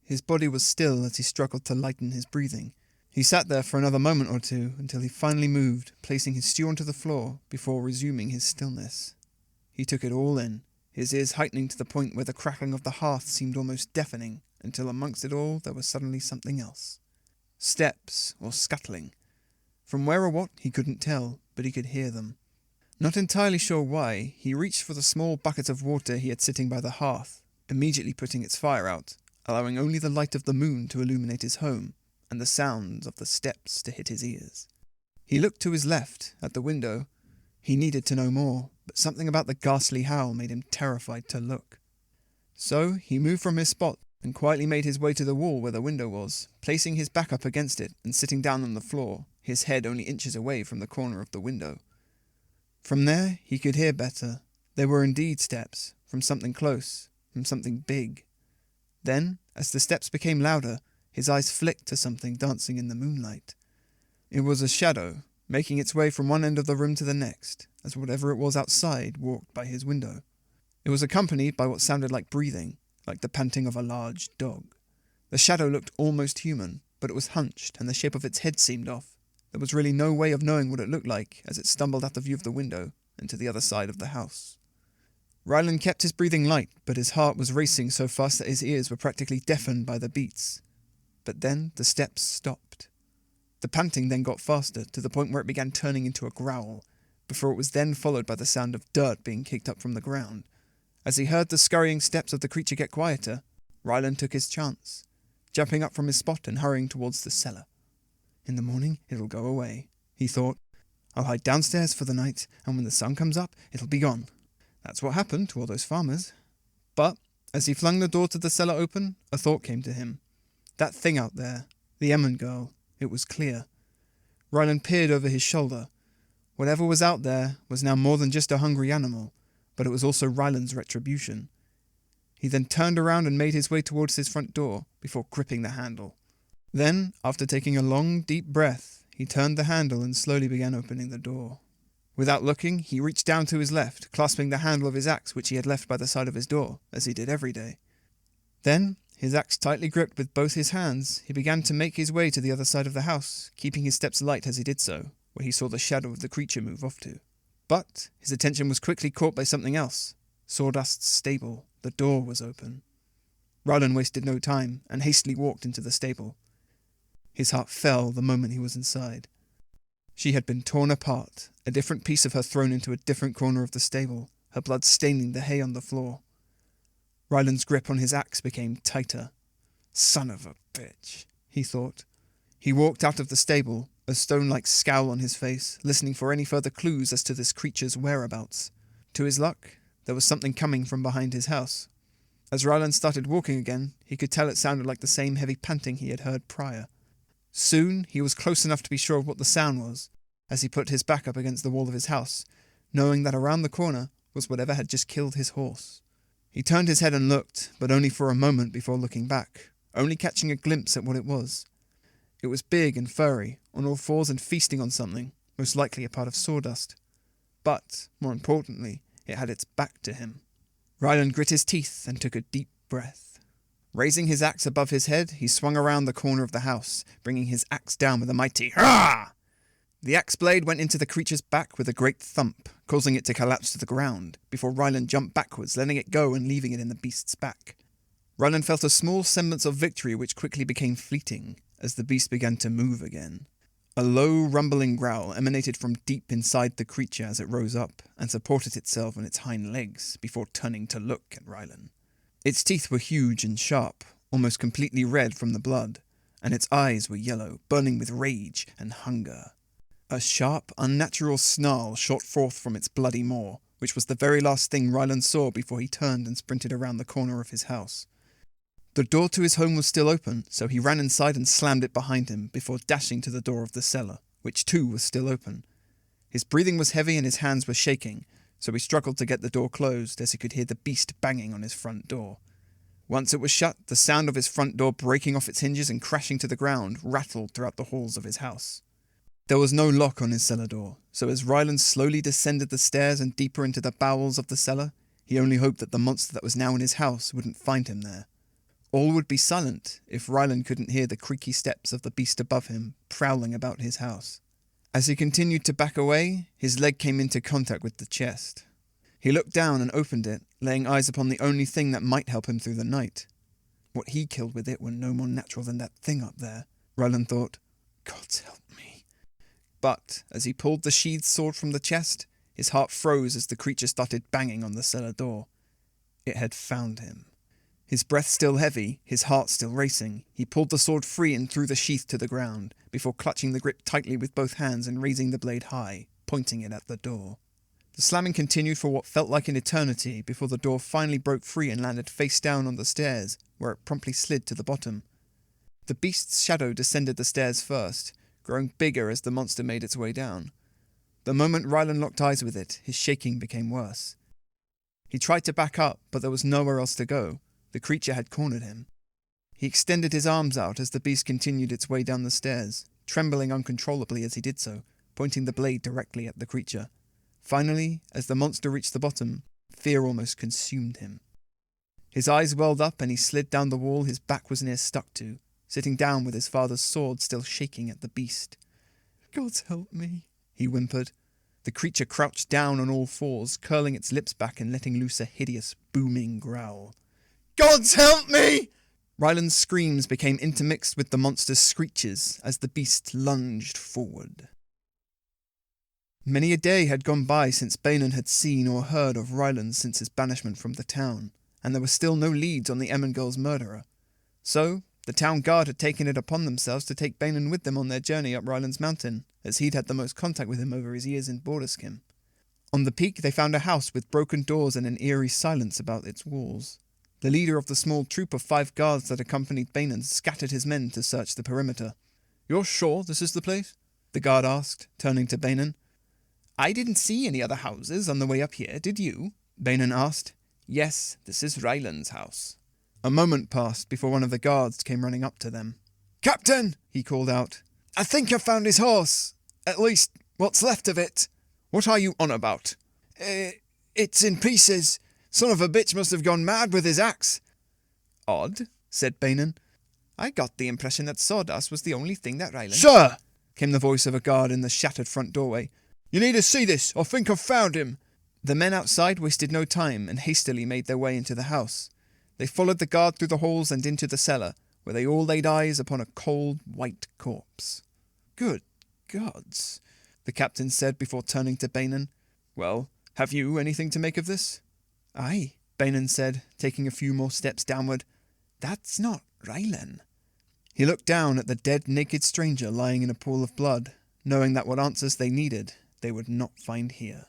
His body was still as he struggled to lighten his breathing. He sat there for another moment or two until he finally moved, placing his stew onto the floor before resuming his stillness. He took it all in, his ears heightening to the point where the crackling of the hearth seemed almost deafening, until amongst it all there was suddenly something else. Steps, or scuttling. From where or what, he couldn't tell, but he could hear them. Not entirely sure why, he reached for the small bucket of water he had sitting by the hearth, immediately putting its fire out, allowing only the light of the moon to illuminate his home, and the sounds of the steps to hit his ears. He looked to his left, at the window. He needed to know more, but something about the ghastly howl made him terrified to look. So he moved from his spot and quietly made his way to the wall where the window was, placing his back up against it and sitting down on the floor, his head only inches away from the corner of the window. From there, he could hear better. There were indeed steps, from something close, from something big. Then, as the steps became louder, his eyes flicked to something dancing in the moonlight. It was a shadow, making its way from one end of the room to the next, as whatever it was outside walked by his window. It was accompanied by what sounded like breathing, like the panting of a large dog. The shadow looked almost human, but it was hunched and the shape of its head seemed off. There was really no way of knowing what it looked like as it stumbled out the view of the window and to the other side of the house. Rylan kept his breathing light, but his heart was racing so fast that his ears were practically deafened by the beats. But then the steps stopped. The panting then got faster, to the point where it began turning into a growl, before it was then followed by the sound of dirt being kicked up from the ground. As he heard the scurrying steps of the creature get quieter, Rylan took his chance, jumping up from his spot and hurrying towards the cellar. In the morning, it'll go away, he thought. I'll hide downstairs for the night, and when the sun comes up, it'll be gone. That's what happened to all those farmers. But, as he flung the door to the cellar open, a thought came to him. That thing out there, the Emmon girl, it was clear. Rylan peered over his shoulder. Whatever was out there was now more than just a hungry animal, but it was also Rylan's retribution. He then turned around and made his way towards his front door, before gripping the handle. Then, after taking a long, deep breath, he turned the handle and slowly began opening the door. Without looking, he reached down to his left, clasping the handle of his axe which he had left by the side of his door, as he did every day. Then, his axe tightly gripped with both his hands, he began to make his way to the other side of the house, keeping his steps light as he did so, where he saw the shadow of the creature move off to. But his attention was quickly caught by something else. Sawdust's stable. The door was open. Rylan wasted no time, and hastily walked into the stable. His heart fell the moment he was inside. She had been torn apart, a different piece of her thrown into a different corner of the stable, her blood staining the hay on the floor. Rylan's grip on his axe became tighter. Son of a bitch, he thought. He walked out of the stable, a stone-like scowl on his face, listening for any further clues as to this creature's whereabouts. To his luck, there was something coming from behind his house. As Rylan started walking again, he could tell it sounded like the same heavy panting he had heard prior. Soon, he was close enough to be sure of what the sound was, as he put his back up against the wall of his house, knowing that around the corner was whatever had just killed his horse. He turned his head and looked, but only for a moment before looking back, only catching a glimpse at what it was. It was big and furry, on all fours and feasting on something, most likely a part of sawdust. But, more importantly, it had its back to him. Rylan grit his teeth and took a deep breath. Raising his axe above his head, he swung around the corner of the house, bringing his axe down with a mighty hurrah! The axe blade went into the creature's back with a great thump, causing it to collapse to the ground, before Rylan jumped backwards, letting it go and leaving it in the beast's back. Rylan felt a small semblance of victory which quickly became fleeting, as the beast began to move again. A low, rumbling growl emanated from deep inside the creature as it rose up, and supported itself on its hind legs, before turning to look at Rylan. Its teeth were huge and sharp, almost completely red from the blood, and its eyes were yellow, burning with rage and hunger. A sharp, unnatural snarl shot forth from its bloody maw, which was the very last thing Rylan saw before he turned and sprinted around the corner of his house. The door to his home was still open, so he ran inside and slammed it behind him before dashing to the door of the cellar, which too was still open. His breathing was heavy and his hands were shaking, so he struggled to get the door closed as he could hear the beast banging on his front door. Once it was shut, the sound of his front door breaking off its hinges and crashing to the ground rattled throughout the halls of his house. There was no lock on his cellar door, so as Rylan slowly descended the stairs and deeper into the bowels of the cellar, he only hoped that the monster that was now in his house wouldn't find him there. All would be silent if Rylan couldn't hear the creaky steps of the beast above him, prowling about his house. As he continued to back away, his leg came into contact with the chest. He looked down and opened it, laying eyes upon the only thing that might help him through the night. What he killed with it were no more natural than that thing up there, Rylan thought. God's help me. But, as he pulled the sheathed sword from the chest, his heart froze as the creature started banging on the cellar door. It had found him. His breath still heavy, his heart still racing, he pulled the sword free and threw the sheath to the ground, before clutching the grip tightly with both hands and raising the blade high, pointing it at the door. The slamming continued for what felt like an eternity before the door finally broke free and landed face down on the stairs, where it promptly slid to the bottom. The beast's shadow descended the stairs first, growing bigger as the monster made its way down. The moment Rylan locked eyes with it, his shaking became worse. He tried to back up, but there was nowhere else to go. The creature had cornered him. He extended his arms out as the beast continued its way down the stairs, trembling uncontrollably as he did so, pointing the blade directly at the creature. Finally, as the monster reached the bottom, fear almost consumed him. His eyes welled up and he slid down the wall his back was near stuck to, sitting down with his father's sword still shaking at the beast. "God's help me," he whimpered. The creature crouched down on all fours, curling its lips back and letting loose a hideous, booming growl. "God's help me!" Rylan's screams became intermixed with the monster's screeches as the beast lunged forward. Many a day had gone by since Banan had seen or heard of Rylan since his banishment from the town, and there were still no leads on the Ermengarde's murderer. So, the town guard had taken it upon themselves to take Banan with them on their journey up Rylan's mountain, as he'd had the most contact with him over his years in Borderskim. On the peak they found a house with broken doors and an eerie silence about its walls. The leader of the small troop of 5 guards that accompanied Banan scattered his men to search the perimeter. "You're sure this is the place?" the guard asked, turning to Banan. "I didn't see any other houses on the way up here, did you?" Banan asked. "Yes, this is Rylan's house." A moment passed before one of the guards came running up to them. "Captain," he called out, "I think I found his horse. At least, what's left of it." "What are you on about?" It's in pieces. Son of a bitch must have gone mad with his axe." "Odd," said Banan. "I got the impression that sawdust was the only thing that Rylan—" "Sir!" came the voice of a guard in the shattered front doorway. "You need to see this. I think I've found him." The men outside wasted no time and hastily made their way into the house. They followed the guard through the halls and into the cellar, where they all laid eyes upon a cold, white corpse. "Good gods," the captain said before turning to Banan. "Well, have you anything to make of this?" "Aye," Banan said, taking a few more steps downward. "That's not Rylan." He looked down at the dead, naked stranger lying in a pool of blood, knowing that what answers they needed, they would not find here.